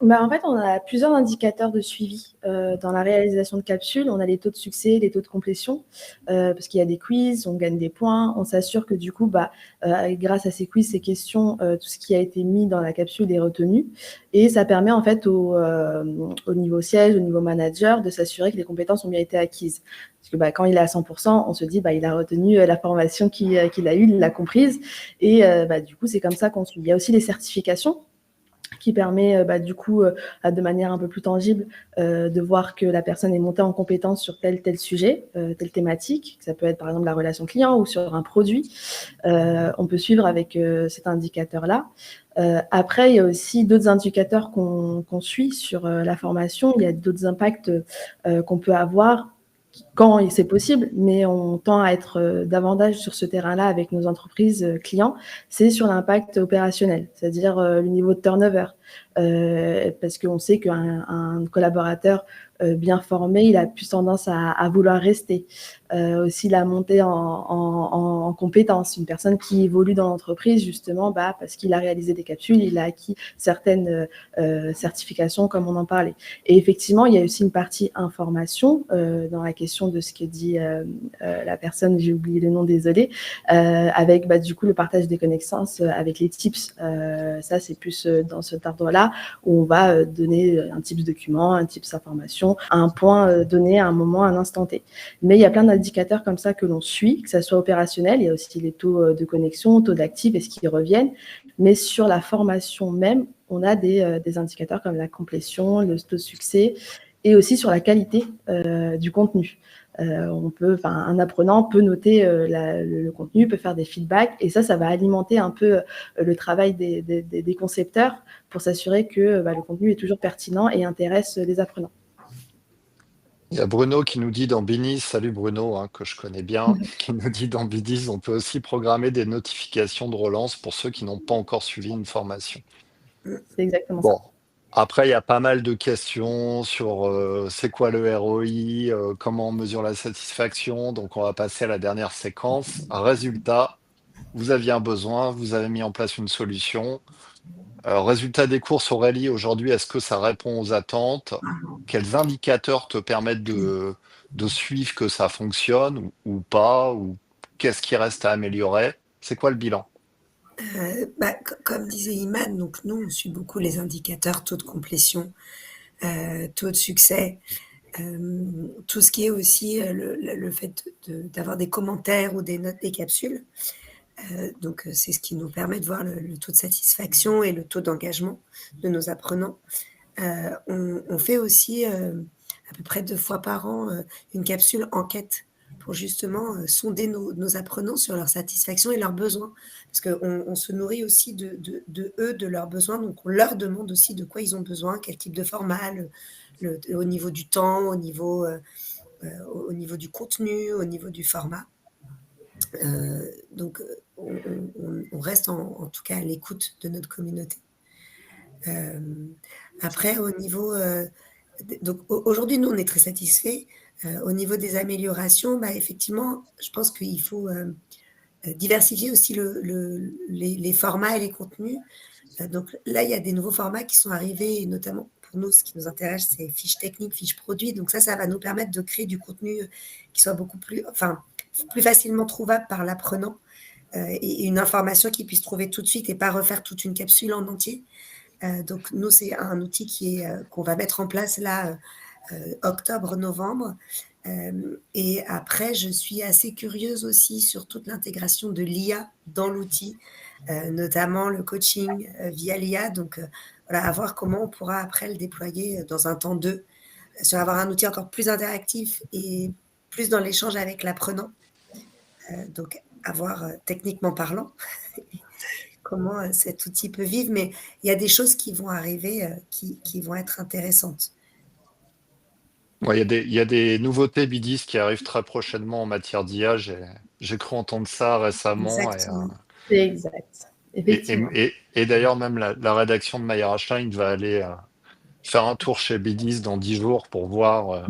Bah, en fait, on a plusieurs indicateurs de suivi dans la réalisation de capsules. On a les taux de succès, les taux de complétion, parce qu'il y a des quiz, on gagne des points. On s'assure que du coup, grâce à ces quiz, ces questions, tout ce qui a été mis dans la capsule est retenu. Et ça permet en fait au niveau siège, au niveau manager, de s'assurer que les compétences ont bien été acquises. Parce que quand il est à 100%, on se dit il a retenu la formation qu'il a eue, il l'a comprise. Et du coup, c'est comme ça qu'on suit. Il y a aussi les certifications qui permet du coup, de manière un peu plus tangible, de voir que la personne est montée en compétence sur tel sujet, telle thématique. Ça peut être par exemple la relation client ou sur un produit. On peut suivre avec cet indicateur-là. Après, il y a aussi d'autres indicateurs qu'on suit sur la formation. Il y a d'autres impacts qu'on peut avoir quand c'est possible, mais on tend à être davantage sur ce terrain-là avec nos entreprises clients, c'est sur l'impact opérationnel, c'est-à-dire le niveau de turnover. Parce qu'on sait qu'un collaborateur bien formé, il a plus tendance à vouloir rester. Aussi la montée en compétences, une personne qui évolue dans l'entreprise justement parce qu'il a réalisé des capsules, il a acquis certaines certifications comme on en parlait. Et effectivement, il y a aussi une partie information dans la question de ce que dit la personne, j'ai oublié le nom, désolée, avec du coup le partage des connaissances avec les tips. Ça, c'est plus dans cet ordre-là où on va donner un tips document, un tips information, un point donné à un moment, à un instant T. Mais il y a plein d'indicateurs comme ça que l'on suit, que ça soit opérationnel. Il y a aussi les taux de connexion, taux d'actifs, est-ce qu'ils reviennent. Mais sur la formation même, on a des indicateurs comme la complétion, le taux de succès et aussi sur la qualité du contenu. Un apprenant peut noter le contenu, peut faire des feedbacks et ça va alimenter un peu le travail des concepteurs pour s'assurer que le contenu est toujours pertinent et intéresse les apprenants. Il y a Bruno qui nous dit dans Binis, salut Bruno, que je connais bien, qui nous dit dans Binis, on peut aussi programmer des notifications de relance pour ceux qui n'ont pas encore suivi une formation. C'est exactement Bon, ça. après, il y a pas mal de questions sur c'est quoi le ROI, comment on mesure la satisfaction. Donc, on va passer à la dernière séquence. Résultat, vous aviez un besoin, vous avez mis en place une solution. Résultat des courses, Aurélie, aujourd'hui, est-ce que ça répond aux attentes? Quels indicateurs te permettent de suivre que ça fonctionne ou pas? Ou qu'est-ce qui reste à améliorer? C'est quoi le bilan? Comme disait Iman, donc nous, on suit beaucoup les indicateurs, taux de complétion, taux de succès, tout ce qui est aussi le fait d'avoir des commentaires ou des notes des capsules. Donc, c'est ce qui nous permet de voir le taux de satisfaction et le taux d'engagement de nos apprenants. On fait aussi à peu près 2 fois par an une capsule enquête pour justement sonder nos apprenants sur leur satisfaction et leurs besoins. Parce qu'on se nourrit aussi de eux, de leurs besoins. Donc, on leur demande aussi de quoi ils ont besoin, quel type de format, au niveau du temps, au niveau du contenu, au niveau du format. Donc, on reste en tout cas à l'écoute de notre communauté. Après, au niveau... donc, aujourd'hui, nous, on est très satisfaits. Au niveau des améliorations, effectivement, je pense qu'il faut diversifier aussi les formats et les contenus. Donc là, il y a des nouveaux formats qui sont arrivés, et notamment pour nous, ce qui nous intéresse, c'est fiches techniques, fiches produits. Donc ça va nous permettre de créer du contenu qui soit beaucoup plus facilement trouvable par l'apprenant et une information qu'il puisse trouver tout de suite et pas refaire toute une capsule en entier. Donc nous, c'est un outil qu'on va mettre en place là, octobre-novembre. Et après, je suis assez curieuse aussi sur toute l'intégration de l'IA dans l'outil, notamment le coaching via l'IA. Donc, voilà, à voir comment on pourra après le déployer dans un temps 2, sur avoir un outil encore plus interactif et plus dans l'échange avec l'apprenant. Donc, à voir techniquement parlant comment cet outil peut vivre. Mais il y a des choses qui vont arriver qui vont être intéressantes. Ouais, il y a des nouveautés BDIS qui arrivent très prochainement en matière d'IA. J'ai cru entendre ça récemment. Exactement. C'est exact. Effectivement. Et d'ailleurs, même la rédaction de Meyer Ashline va aller faire un tour chez BDIS dans 10 jours pour voir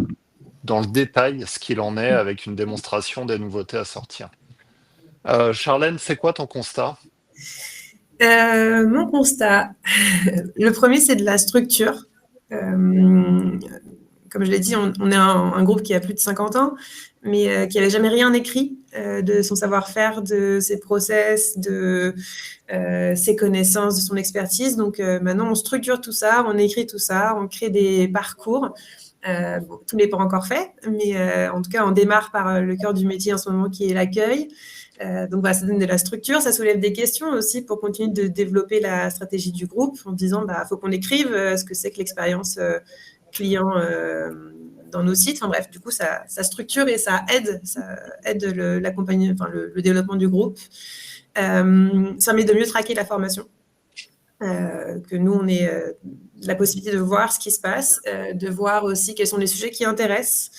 dans le détail ce qu'il en est avec une démonstration des nouveautés à sortir. Charlène, c'est quoi ton constat? Mon constat, le premier, c'est de la structure. Comme je l'ai dit, on est un groupe qui a plus de 50 ans, mais qui n'avait jamais rien écrit de son savoir-faire, de ses process, de ses connaissances, de son expertise. Donc maintenant, on structure tout ça, on écrit tout ça, on crée des parcours. Tout n'est pas encore fait, mais en tout cas, on démarre par le cœur du métier en ce moment qui est l'accueil. Donc voilà, ça donne de la structure, ça soulève des questions aussi pour continuer de développer la stratégie du groupe en disant faut qu'on écrive ce que c'est que l'expérience client dans nos sites. Enfin bref, du coup, ça structure et ça aide le développement du groupe. Ça permet de mieux traquer la formation. Que nous, on ait la possibilité de voir ce qui se passe, de voir aussi quels sont les sujets qui intéressent.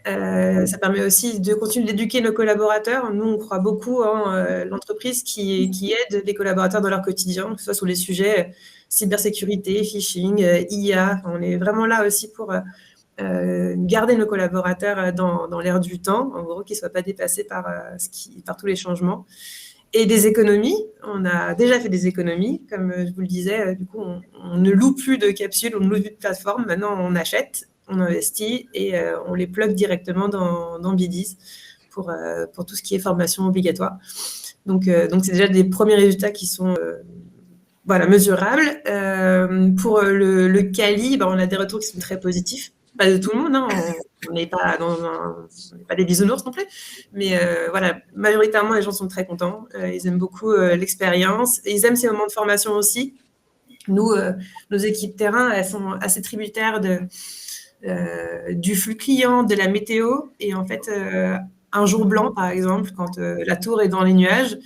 Ça permet aussi de continuer d'éduquer nos collaborateurs. Nous, on croit beaucoup en l'entreprise qui aide les collaborateurs dans leur quotidien, que ce soit sur les sujets cybersécurité, phishing, IA. On est vraiment là aussi pour garder nos collaborateurs dans l'air du temps, en gros, qu'ils ne soient pas dépassés par tous les changements. Et des économies, on a déjà fait des économies, comme je vous le disais, du coup, on ne loue plus de capsules, on ne loue plus de plateformes, maintenant on achète, on investit et on les plug directement dans Bidis pour tout ce qui est formation obligatoire. Donc c'est déjà des premiers résultats qui sont mesurables. Pour le Cali, on a des retours qui sont très positifs. Pas de tout le monde, hein. On n'est pas des bisounours non plus, mais majoritairement les gens sont très contents, ils aiment beaucoup l'expérience, et ils aiment ces moments de formation aussi. Nous, nos équipes terrain, elles sont assez tributaires du flux client, de la météo, et en fait, un jour blanc par exemple, quand la tour est dans les nuages,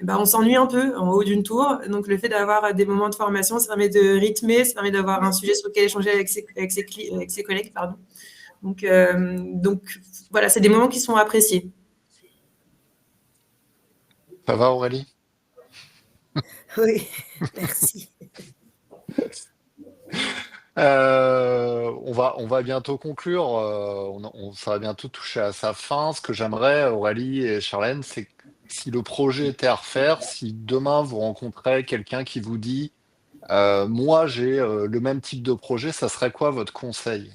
on s'ennuie un peu en haut d'une tour. Donc, le fait d'avoir des moments de formation, ça permet de rythmer, ça permet d'avoir un sujet sur lequel échanger avec ses collègues. Pardon. Donc, voilà, c'est des moments qui sont appréciés. Ça va, Aurélie? Oui, merci. On va bientôt conclure. Ça va bientôt toucher à sa fin. Ce que j'aimerais, Aurélie et Charlène, c'est que si le projet était à refaire, si demain vous rencontrez quelqu'un qui vous dit moi j'ai le même type de projet, ça serait quoi votre conseil?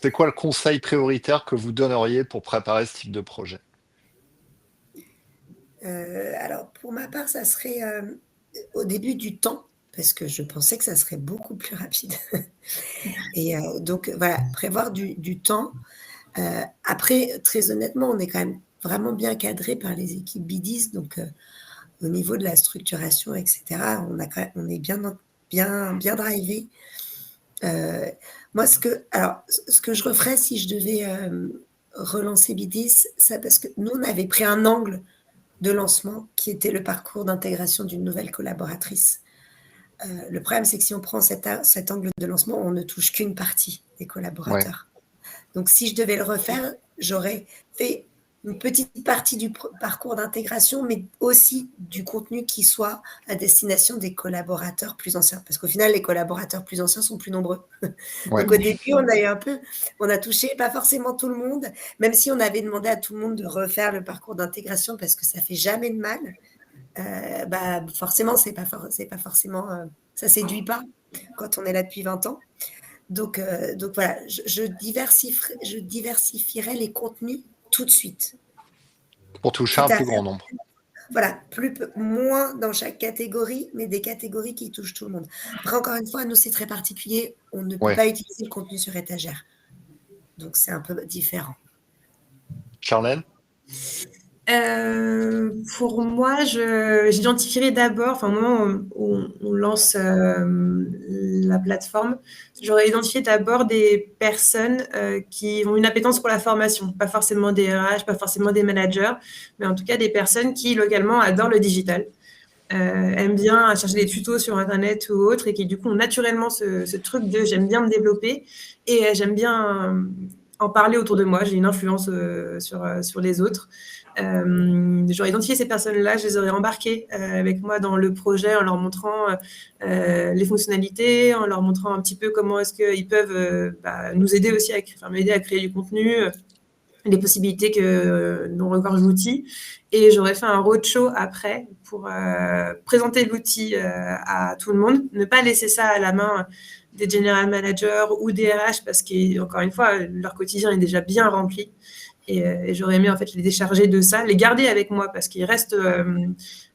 C'est quoi le conseil prioritaire que vous donneriez pour préparer ce type de projet? Alors, pour ma part, ça serait au début du temps, parce que je pensais que ça serait beaucoup plus rapide. Et donc, voilà, prévoir du temps. Après, très honnêtement, on est quand même vraiment bien cadré par les équipes Bidis, donc au niveau de la structuration, etc., on est bien drivé. Moi, ce que je referais si je devais relancer Bidis, c'est parce que nous, on avait pris un angle de lancement qui était le parcours d'intégration d'une nouvelle collaboratrice. Le problème, c'est que si on prend cet angle de lancement, on ne touche qu'une partie des collaborateurs. Ouais. Donc, si je devais le refaire, j'aurais fait une petite partie du parcours d'intégration, mais aussi du contenu qui soit à destination des collaborateurs plus anciens. Parce qu'au final, les collaborateurs plus anciens sont plus nombreux. Ouais. Donc, au début, on a touché pas forcément tout le monde, même si on avait demandé à tout le monde de refaire le parcours d'intégration parce que ça fait jamais de mal. Forcément, c'est pas forcément, ça séduit pas quand on est là depuis 20 ans. Donc voilà, je diversifierai les contenus tout de suite. Pour toucher un plus grand nombre. Voilà, moins dans chaque catégorie, mais des catégories qui touchent tout le monde. Après, encore une fois, nous, c'est très particulier. On ne peut pas utiliser le contenu sur étagère. Donc, c'est un peu différent. Charlène? Pour moi, j'identifierai d'abord, au moment où on lance la plateforme, j'aurais identifié d'abord des personnes qui ont une appétence pour la formation, pas forcément des RH, pas forcément des managers, mais en tout cas des personnes qui localement adorent le digital, aiment bien chercher des tutos sur Internet ou autre, et qui du coup ont naturellement ce truc de j'aime bien me développer et j'aime bien en parler autour de moi, j'ai une influence sur les autres. J'aurais identifié ces personnes-là, je les aurais embarquées avec moi dans le projet en leur montrant les fonctionnalités, en leur montrant un petit peu comment est-ce qu'ils peuvent nous aider aussi m'aider à créer du contenu, les possibilités que nous regorge l'outil. Et j'aurais fait un roadshow après pour présenter l'outil à tout le monde, ne pas laisser ça à la main des general managers ou des RH parce qu'encore une fois, leur quotidien est déjà bien rempli. Et j'aurais aimé en fait les décharger de ça, les garder avec moi parce qu'ils restent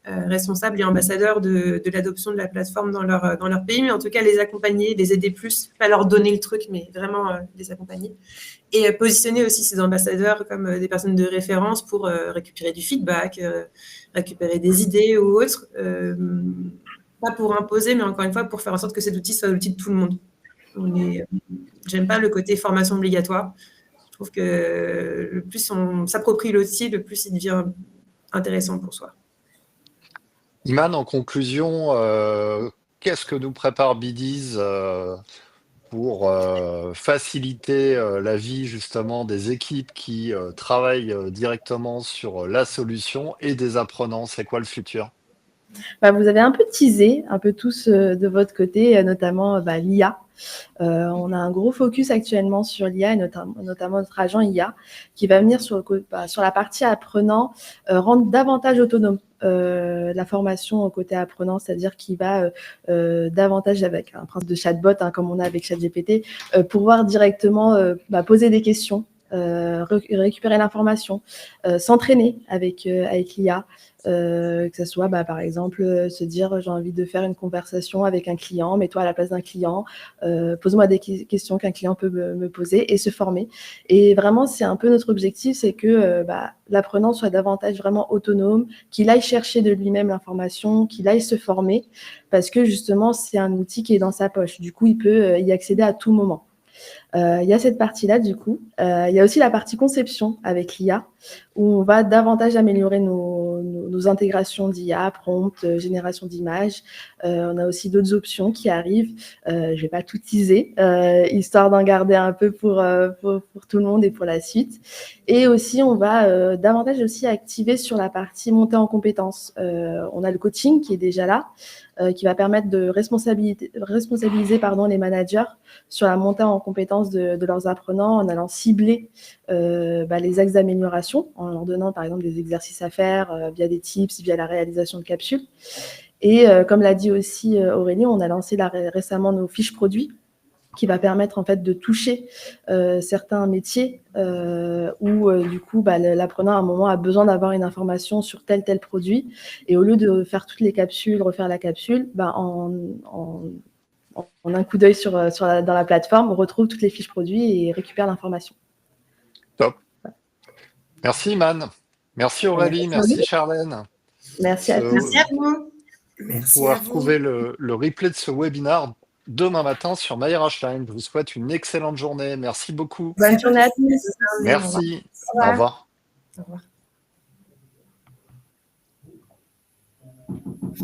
responsables et ambassadeurs de l'adoption de la plateforme dans leur pays, mais en tout cas les accompagner, les aider plus, pas leur donner le truc, mais vraiment les accompagner. Et positionner aussi ces ambassadeurs comme des personnes de référence pour récupérer du feedback, récupérer des idées ou autres, pas pour imposer, mais encore une fois pour faire en sorte que cet outil soit l'outil de tout le monde. J'aime pas le côté formation obligatoire. Je trouve que le plus on s'approprie l'outil, le plus il devient intéressant pour soi. Iman, en conclusion, qu'est-ce que nous prépare Biddies pour faciliter la vie justement des équipes qui travaillent directement sur la solution et des apprenants? C'est quoi le futur? Vous avez un peu teasé, un peu tous de votre côté, notamment l'IA. On a un gros focus actuellement sur l'IA et notamment notre agent IA qui va venir sur la partie apprenant, rendre davantage autonome la formation au côté apprenant, c'est-à-dire qu'il va davantage avec un principe de chatbot, comme on a avec ChatGPT, pouvoir directement poser des questions, récupérer l'information, s'entraîner avec l'IA. Que ce soit par exemple se dire j'ai envie de faire une conversation avec un client, mets-toi à la place d'un client, pose-moi des questions qu'un client peut me poser et se former. Et vraiment c'est un peu notre objectif, c'est que l'apprenant soit davantage vraiment autonome, qu'il aille chercher de lui-même l'information, qu'il aille se former, parce que justement c'est un outil qui est dans sa poche, du coup il peut y accéder à tout moment. Il y a cette partie-là, du coup. Il y a aussi la partie conception avec l'IA, où on va davantage améliorer nos intégrations d'IA, prompt, génération d'images. On a aussi d'autres options qui arrivent. Je ne vais pas tout teaser, histoire d'en garder un peu pour tout le monde et pour la suite. Et aussi, on va davantage aussi activer sur la partie montée en compétences. On a le coaching qui est déjà là, qui va permettre de responsabiliser les managers sur la montée en compétences de leurs apprenants en allant cibler les axes d'amélioration, en leur donnant par exemple des exercices à faire via des tips, via la réalisation de capsules. Et comme l'a dit aussi Aurélie, on a lancé récemment nos fiches produits qui va permettre en fait de toucher certains métiers où du coup l'apprenant à un moment a besoin d'avoir une information sur tel produit, et au lieu de faire toutes les capsules, refaire la capsule, en un coup d'œil dans la plateforme, on retrouve toutes les fiches produits et récupère l'information. Top. Merci Iman. Merci Aurélie, merci Charlène. Merci à tous. Merci à vous. Vous pourrez retrouver le replay de ce webinaire demain matin sur MyRHline. Je vous souhaite une excellente journée. Merci beaucoup. Bonne journée à tous. Merci. Au revoir. Au revoir. Au revoir.